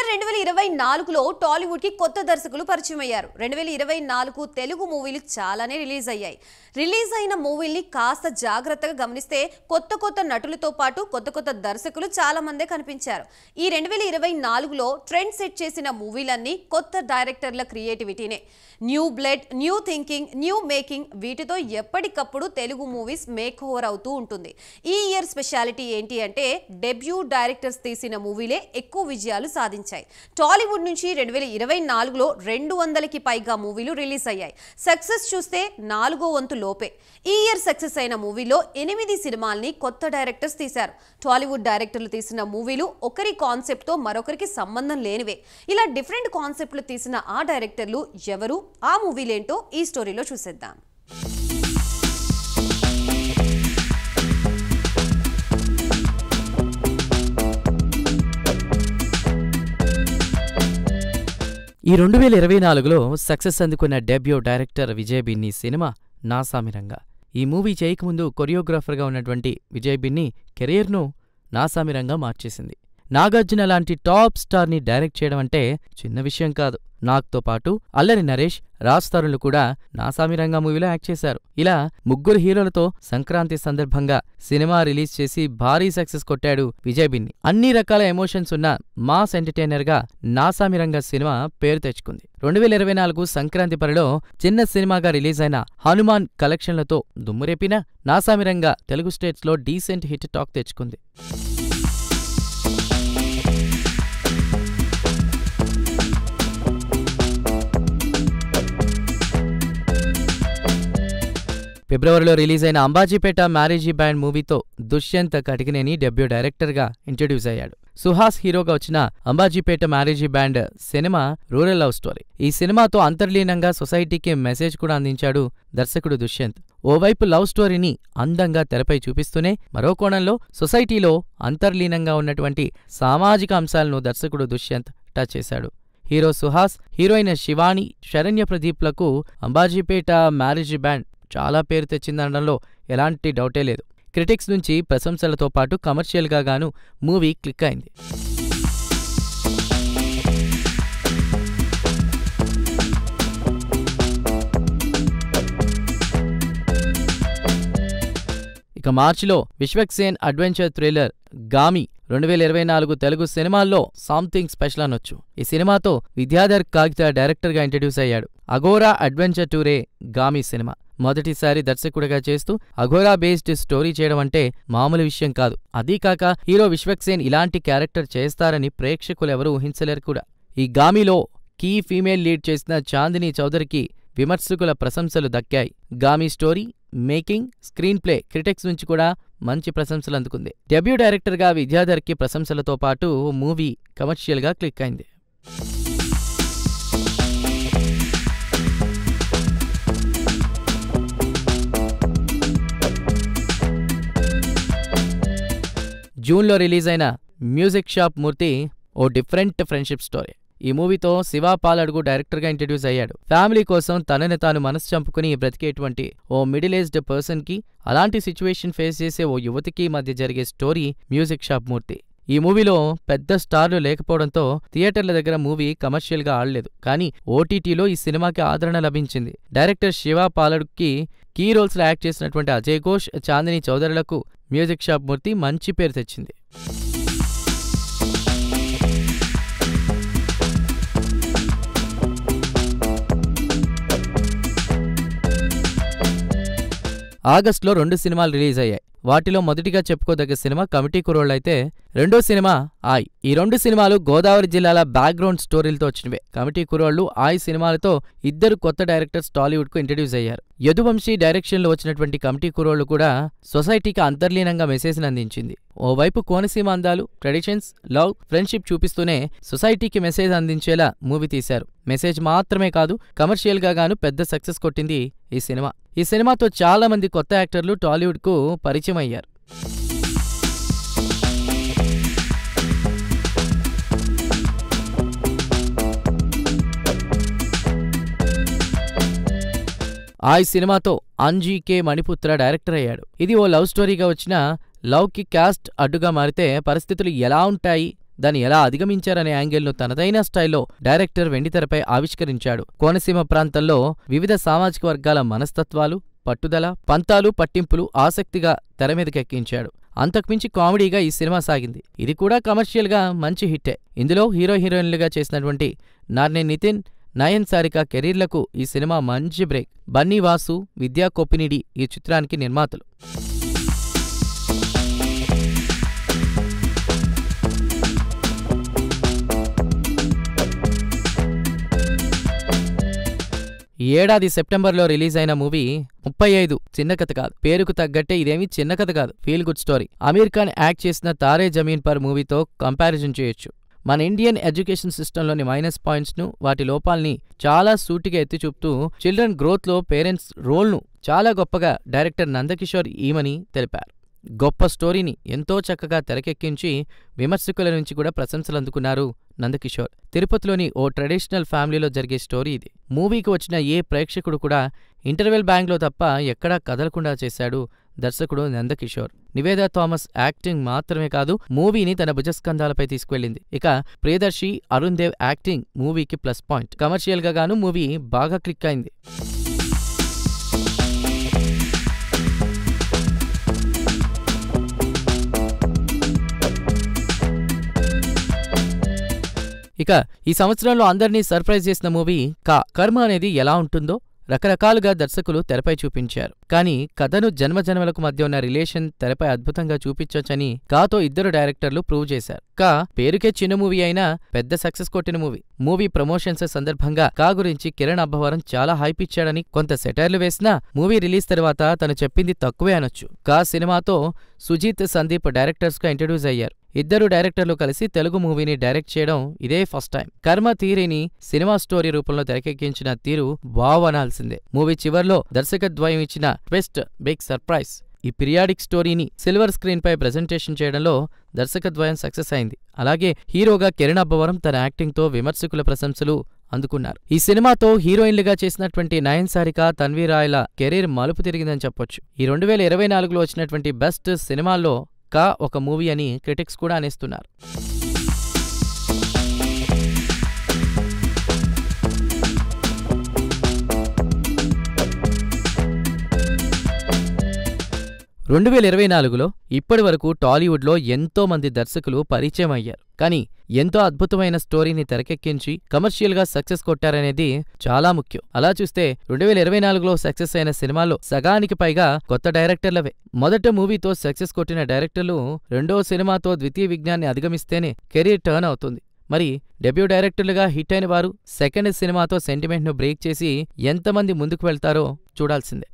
Year 2024లో Tollywood కి కొత్త దర్శకులు పరిచయం అయ్యారు. 2024 తెలుగు మూవీలు చాలానే రిలీజ్ అయ్యాయి. రిలీజ్ అయిన మూవీల్ని కాస్త జాగ్రత్తగా గమనిస్తే కొత్త నటులతో పాటు కొత్త దర్శకులు చాలా మందే కనిపించారు. ఈ 2024లో ట్రెండ్ సెట్ చేసిన మూవీలన్నీ కొత్త డైరెక్టర్ల క్రియేటివిటీనే. New blood, new thinking, new making, వీటితో ఎప్పటికప్పుడు తెలుగు మూవీస్ మేక్ ఓవర్ అవుతూ ఉంటుంది. ఈ ఇయర్ స్పెషాలిటీ ఏంటి అంటే డెబ్యూ డైరెక్టర్స్ తీసిన మూవీలే ఎక్కువ విజయాలు సాధించాయి. టాలీవుడ్ నుంచి 2024లో 200కి పైగా మూవీలు రిలీజ్ అయ్యాయి. సక్సెస్ చూస్తే 4వ వంతు లోపే. ఈ ఇయర్ సక్సెస్ అయిన మూవీలో 8 సినిమాల్ని కొత్త డైరెక్టర్స్ తీశారు. టాలీవుడ్ డైరెక్టర్లు తీసిన మూవీలు ఒకరి కాన్సెప్ట్ తో మరొకరికి సంబంధం లేనివే. ఇలా డిఫరెంట్ కాన్సెప్ట్లు తీసిన ఆ డైరెక్టర్లు ఎవరు, ఆ మూవీలేంటో ఈ స్టోరీలో చూసేద్దాం. ఈ 2024లో సక్సెస్ అందుకున్న debut director Vijay Binny cinema Naa Saami Ranga. ఈ మూవీ చేయకముందు కొరియోగ్రాఫర్గా ఉన్నటువంటి విజయ్ బిన్ని కెరీర్ను నాసామిరంగా మార్చేసింది. నాగార్జున లాంటి టాప్ స్టార్ని డైరెక్ట్ చేయడం అంటే చిన్న విషయం కాదు. నాగ్తో పాటు అల్లరి నరేష్, రాజ్ తరుణ్లు కూడా నాసామిరంగా మూవీలో యాక్ట్ చేశారు. ఇలా ముగ్గురు హీరోలతో సంక్రాంతి సందర్భంగా సినిమా రిలీజ్ చేసి భారీ సక్సెస్ కొట్టాడు విజయ్ బిన్ని. అన్ని రకాల ఎమోషన్స్ ఉన్న మాస్ ఎంటర్టైనర్గా నాసామిరంగా సినిమా పేరు తెచ్చుకుంది. 2024 సంక్రాంతి పరిలో చిన్న సినిమాగా రిలీజ్ అయిన హనుమాన్ కలెక్షన్లతో దుమ్మురేపిన నాసామిరంగా తెలుగు స్టేట్స్లో డీసెంట్ హిట్ టాక్ తెచ్చుకుంది. ఫిబ్రవరిలో రిలీజ్ అయిన అంబాజీపేట మ్యారేజీ బ్యాండ్ మూవీతో దుష్యంత్ కటికినేని డెబ్యూ డైరెక్టర్గా ఇంట్రడ్యూస్ అయ్యాడు. సుహాస్ హీరోగా వచ్చిన Ambajipeta marriage band cinema rural love story. ఈ సినిమాతో అంతర్లీనంగా సొసైటీకి మెసేజ్ కూడా అందించాడు దర్శకుడు దుష్యంత్. ఓవైపు లవ్ స్టోరీని అందంగా తెరపై చూపిస్తూనే మరో కోణంలో సొసైటీలో అంతర్లీనంగా ఉన్నటువంటి సామాజిక అంశాలను దర్శకుడు దుష్యంత్ టచ్ చేశాడు. హీరో సుహాస్, హీరోయిన్ శివాని, శరణ్య ప్రదీప్లకు అంబాజీపేట మ్యారేజీ బ్యాండ్ చాలా పేరు తెచ్చిందనడంలో ఎలాంటి డౌటే లేదు. క్రిటిక్స్ నుంచి ప్రశంసలతో పాటు కమర్షియల్గా గాను మూవీ క్లిక్ అయింది. ఇక మార్చిలో విశ్వక్సేన్ అడ్వెంచర్ థ్రిల్లర్ గామి 2024 తెలుగు సినిమాల్లో సంథింగ్ స్పెషల్ అనొచ్చు. ఈ సినిమాతో విద్యాధర్ కాగిత డైరెక్టర్గా ఇంట్రడ్యూస్ అయ్యాడు. అఘోరా అడ్వెంచర్ టూరే గామి సినిమా. మొదటిసారి దర్శకుడిగా చేస్తూ అఘోరా బేస్డ్ స్టోరీ చేయడం అంటే మామూలు విషయం కాదు. అదీకాక హీరో విశ్వక్సేన్ ఇలాంటి క్యారెక్టర్ చేస్తారని ప్రేక్షకులెవరూ ఊహించలేరు కూడా. ఈ గామిలో కీ ఫీమేల్ లీడ్ చేసిన చాందినీ చౌదరికి విమర్శకుల ప్రశంసలు దక్కాయి. Gaami story, making, screenplay critics నుంచి కూడా మంచి ప్రశంసలు అందుకుంది. డెబ్యూ డైరెక్టర్గా విద్యాధర్కి ప్రశంసలతో పాటు మూవీ కమర్షియల్గా క్లిక్ అయింది. జూన్లో రిలీజ్ అయిన మ్యూజిక్ షాప్ మూర్తి ఓ డిఫరెంట్ ఫ్రెండ్షిప్ స్టోరీ. ఈ మూవీతో శివ పాలడుగు డైరెక్టర్గా ఇంట్రడ్యూస్ అయ్యాడు. ఫ్యామిలీ కోసం తనని తాను మనసు చంపుకుని బ్రతికేటువంటి ఓ మిడిల్ ఏజ్డ్ పర్సన్కి, అలాంటి సిచ్యువేషన్ ఫేస్ చేసే ఓ యువతికి మధ్య జరిగే స్టోరీ మ్యూజిక్ షాప్ మూర్తి. ఈ మూవీలో పెద్ద స్టార్లు లేకపోవడంతో థియేటర్ల దగ్గర మూవీ కమర్షియల్గా ఆడలేదు. కానీ ఓటీటీలో ఈ సినిమాకి ఆదరణ లభించింది. డైరెక్టర్ శివ పాలడుకి కీ రోల్స్లో యాక్ట్ చేసినటువంటి అజయ్ ఘోష్, చాందినీ చౌదరులకు మ్యూజిక్ షాప్ మూర్తి మంచి పేరు తెచ్చింది. ఆగస్టులో 2 సినిమాలు రిలీజ్ అయ్యాయి. వాటిలో మొదటిగా చెప్పుకోదగ్గ సినిమా కమిటీ కుర్రోళ్ళైతే రెండో సినిమా ఆయ్. ఈ 2 సినిమాలు గోదావరి జిల్లాల బ్యాక్గ్రౌండ్ స్టోరీలతో వచ్చినవే. కమిటీ కుర్రోళ్ళు, ఆయ్ సినిమాలతో 2 కొత్త డైరెక్టర్స్ టాలీవుడ్కు ఇంట్రడ్యూస్ అయ్యారు. యదువంశీ డైరెక్షన్లో వచ్చినటువంటి కమిటీ కుర్రోళ్ళు కూడా సొసైటీకి అంతర్లీనంగా మెసేజ్ని అందించింది. ఓవైపు కోనసీమ అందాలు, ట్రెడిషన్స్, లవ్, ఫ్రెండ్షిప్ చూపిస్తూనే సొసైటీకి మెసేజ్ అందించేలా మూవీ తీశారు. మెసేజ్ మాత్రమే కాదు, కమర్షియల్గా గాను పెద్ద సక్సెస్ కొట్టింది ఈ సినిమా. ఈ సినిమాతో చాలా మంది కొత్త యాక్టర్లు టాలీవుడ్కు పరిచయం అయ్యారు. ఆ సినిమాతో అంజీ కే మణిపుత్ర డైరెక్టర్ అయ్యాడు. ఇది ఓ లవ్ స్టోరీగా వచ్చిన లవ్కి క్యాస్ట్ అడ్డుగా మారితే పరిస్థితులు ఎలా ఉంటాయి, దాన్ని ఎలా అధిగమించారనే యాంగిల్ను తనదైన స్టైల్లో డైరెక్టర్ వెండితెరపై ఆవిష్కరించాడు. కోనసీమ ప్రాంతంలో వివిధ సామాజిక వర్గాల మనస్తత్వాలు, పట్టుదల, పంతాలు, పట్టింపులు ఆసక్తిగా తెరమీదకెక్కించాడు. అంతకుమించి కామెడీగా ఈ సినిమా సాగింది. ఇది కూడా కమర్షియల్గా మంచి హిట్టే. ఇందులో హీరో హీరోయిన్లుగా చేసినటువంటి నార్నే నితిన్, నయన్ సారిక కెరీర్లకు ఈ సినిమా మంచి బ్రేక్. బన్నీ వాసు, విద్యా కొప్పినిడి ఈ చిత్రానికి నిర్మాతలు. ఈ ఏడాది సెప్టెంబర్లో రిలీజ్ అయిన మూవీ 35 చిన్న కథ కాదు. పేరుకు తగ్గట్టే ఇదేమీ చిన్న కథ కాదు, feel good story. Aamir Khan act చేసిన తారే జమీన్ పర్ మూవీతో కంపారిజన్ చేయొచ్చు. మన ఇండియన్ ఎడ్యుకేషన్ సిస్టంలోని మైనస్ పాయింట్స్ను, వాటి లోపాల్ని చాలా సూటిగా ఎత్తి చూపుతూ చిల్డ్రన్ గ్రోత్లో పేరెంట్స్ రోల్ను చాలా గొప్పగా డైరెక్టర్ నందకిషోర్ ఈమని తెలిపారు. గొప్ప స్టోరీని ఎంతో చక్కగా తెరకెక్కించి విమర్శకుల నుంచి కూడా ప్రశంసలు అందుకున్నారు నందకిషోర్. తిరుపతిలోని ఓ ట్రెడిషనల్ ఫ్యామిలీలో జరిగే స్టోరీ ఇది. మూవీకి వచ్చిన ఏ ప్రేక్షకుడు కూడా ఇంటర్వెల్ బ్యాంగ్లో తప్ప ఎక్కడా కదలకుండా చేశాడు దర్శకుడు నందకిషోర్. నివేదా థామస్ యాక్టింగ్ మాత్రమే కాదు, మూవీని తన భుజస్కంధాలపై తీసుకువెళ్ళింది. ఇక ప్రియదర్శి, అరుణ్ దేవ్ యాక్టింగ్ మూవీకి ప్లస్ పాయింట్. కమర్షియల్గా గాను మూవీ బాగా క్లిక్ అయింది. ఇక ఈ సంవత్సరంలో అందర్నీ సర్ప్రైజ్ చేసిన మూవీ కర్మ అనేది ఎలా ఉంటుందో రకరకాలుగా దర్శకులు తెరపై చూపించారు. కానీ కథను జన్మజన్మలకు మధ్య ఉన్న రిలేషన్ తెరపై అద్భుతంగా చూపించొచ్చని కాతో ఇద్దరు డైరెక్టర్లు ప్రూవ్ చేశారు. పేరుకే చిన్న మూవీ అయినా పెద్ద సక్సెస్ కొట్టిన మూవీ. మూవీ ప్రమోషన్స్ సందర్భంగా గురించి కిరణ్ అబ్బవరం చాలా హైప్ ఇచ్చాడని కొంత సెటైర్లు వేసినా మూవీ రిలీజ్ తర్వాత తను చెప్పింది తక్కువే అనొచ్చు. సినిమాతో సుజీత్, సందీప్ డైరెక్టర్స్గా ఇంట్రడ్యూస్ అయ్యారు. ఇద్దరు డైరెక్టర్లు కలిసి తెలుగు మూవీని డైరెక్ట్ చేయడం ఇదే ఫస్ట్ టైం. కర్మ థియరీని సినిమా స్టోరీ రూపంలో తెరకెక్కించిన తీరు వావ్ అనాల్సిందే. మూవీ చివర్లో దర్శకద్వయం ఇచ్చిన ట్విస్ట్ బిగ్ సర్ప్రైజ్. ఈ పీరియాడిక్ స్టోరీని సిల్వర్ స్క్రీన్ పై ప్రెజెంటేషన్ చేయడంలో దర్శకద్వయం సక్సెస్ అయింది. అలాగే హీరోగా కిరణ్ అబ్బవరం తన యాక్టింగ్తో విమర్శకుల ప్రశంసలు అందుకున్నారు. ఈ సినిమాతో హీరోయిన్లుగా చేసినటువంటి నయన్ సారిక, తన్వీ రాయ్ల కెరీర్ మలుపు తిరిగిందని చెప్పొచ్చు. ఈ 2024లో వచ్చినటువంటి బెస్ట్ సినిమాల్లో ఒక మూవీ అని క్రిటిక్స్ కూడా అనేస్తున్నారు. రెండు 2024లో ఇప్పటి వరకు టాలీవుడ్లో ఎంతో మంది దర్శకులు పరిచయం అయ్యారు. కానీ ఎంతో అద్భుతమైన స్టోరీని తెరకెక్కించి కమర్షియల్గా సక్సెస్ కొట్టారనేది చాలా ముఖ్యం. అలా చూస్తే 2024లో సక్సెస్ అయిన సినిమాల్లో సగానికి పైగా కొత్త డైరెక్టర్లవే. మొదట మూవీతో సక్సెస్ కొట్టిన డైరెక్టర్లు రెండో సినిమాతో ద్వితీయ విజ్ఞాన్ని అధిగమిస్తేనే కెరీర్ టర్న్ అవుతుంది. మరి డెబ్యూ డైరెక్టర్లుగా హిట్ అయిన వారు సెకండ్ సినిమాతో సెంటిమెంట్ను బ్రేక్ చేసి ఎంతమంది ముందుకు వెళ్తారో చూడాల్సిందే.